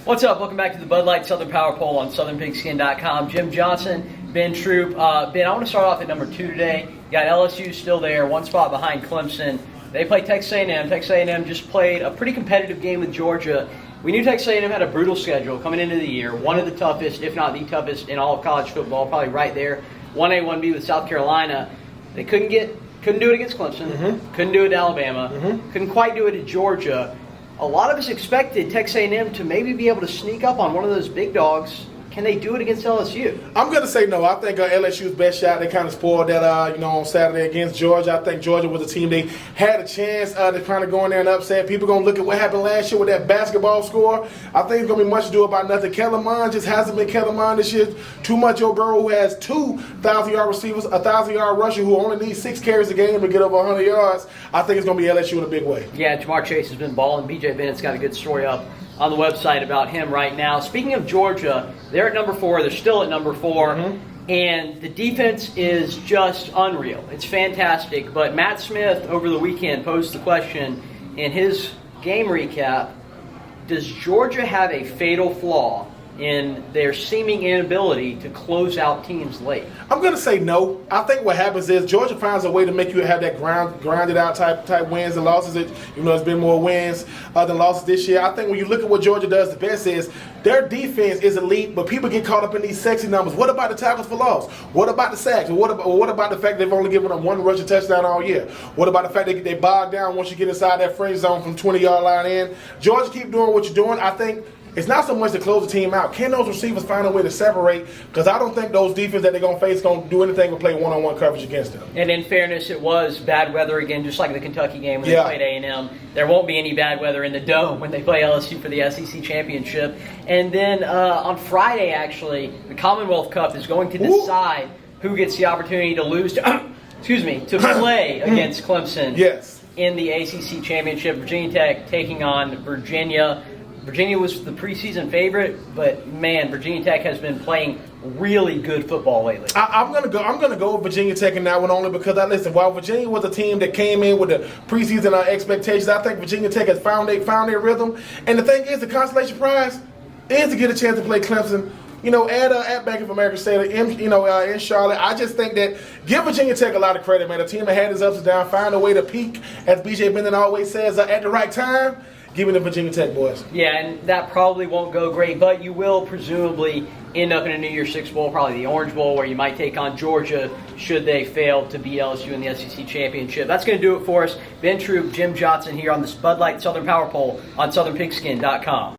What's up? Welcome back to the Bud Light Southern Power Poll on SouthernPigskin.com. Jim Johnson, Ben Troop. Ben, I want to start off at number 2 today. You got LSU still there, one spot behind Clemson. They play Texas A&M. Texas A&M just played a pretty competitive game with Georgia. We knew Texas A&M had a brutal schedule coming into the year, one of the toughest, if not the toughest, in all of college football, probably right there. 1A, 1B with South Carolina. They couldn't do it against Clemson, couldn't do it at Alabama, couldn't quite do it at Georgia. A lot of us expected Texas A&M to maybe be able to sneak up on one of those big dogs. Can they do it against LSU? I'm going to say no. I think LSU's best shot, they kind of spoiled that, on Saturday against Georgia. I think Georgia was a team they had a chance to kind of go in there and upset. People going to look at what happened last year with that basketball score. I think it's going to be much ado about nothing. Kellen Mond just hasn't been Kellen Mond this year. Too much old girl who has 2 1,000-yard receivers, a 1,000-yard rusher who only needs 6 carries a game to get over 100 yards. I think it's going to be LSU in a big way. Yeah, Jamar Chase has been balling. BJ Bennett's got a good story up on the website about him right now. Speaking of Georgia, they're at number 4. They're still at number 4. And the defense is just unreal. It's fantastic. But Matt Smith over the weekend posed the question in his game recap, does Georgia have a fatal flaw in their seeming inability to close out teams late? I'm going to say no. I think what happens is Georgia finds a way to make you have that grounded out type wins and losses. Even though there's been more wins than losses this year. I think when you look at what Georgia does the best is their defense is elite, but people get caught up in these sexy numbers. What about the tackles for loss? What about the sacks? What about the fact they've only given them 1 rushing touchdown all year? What about the fact they bog down once you get inside that fringe zone from 20-yard line in? Georgia, keep doing what you're doing. I think it's not so much to close the team out. Can those receivers find a way to separate? Because I don't think those defense that they're going to face going to do anything but play one-on-one coverage against them. And in fairness, it was bad weather again, just like the Kentucky game when they played A&M. There won't be any bad weather in the Dome when they play LSU for the SEC Championship. And then on Friday, actually, the Commonwealth Cup is going to decide who gets the opportunity to lose to, to play against Clemson in the ACC Championship. Virginia Tech taking on Virginia. Virginia was the preseason favorite, but man, Virginia Tech has been playing really good football lately. I'm gonna go with Virginia Tech in that one only because while Virginia was a team that came in with the preseason expectations, I think Virginia Tech has found their rhythm. And the thing is, the consolation prize is to get a chance to play Clemson. At Bank of America Stadium, in Charlotte. I just think that give Virginia Tech a lot of credit, man. A team that had its ups and downs, find a way to peak, as BJ Bennett always says, at the right time. Give me the Virginia Tech boys. Yeah, and that probably won't go great, but you will presumably end up in a New Year's Six Bowl, probably the Orange Bowl, where you might take on Georgia should they fail to beat LSU in the SEC Championship. That's going to do it for us. Ben Troop, Jim Johnson here on this Bud Light Southern Power Poll on SouthernPigskin.com.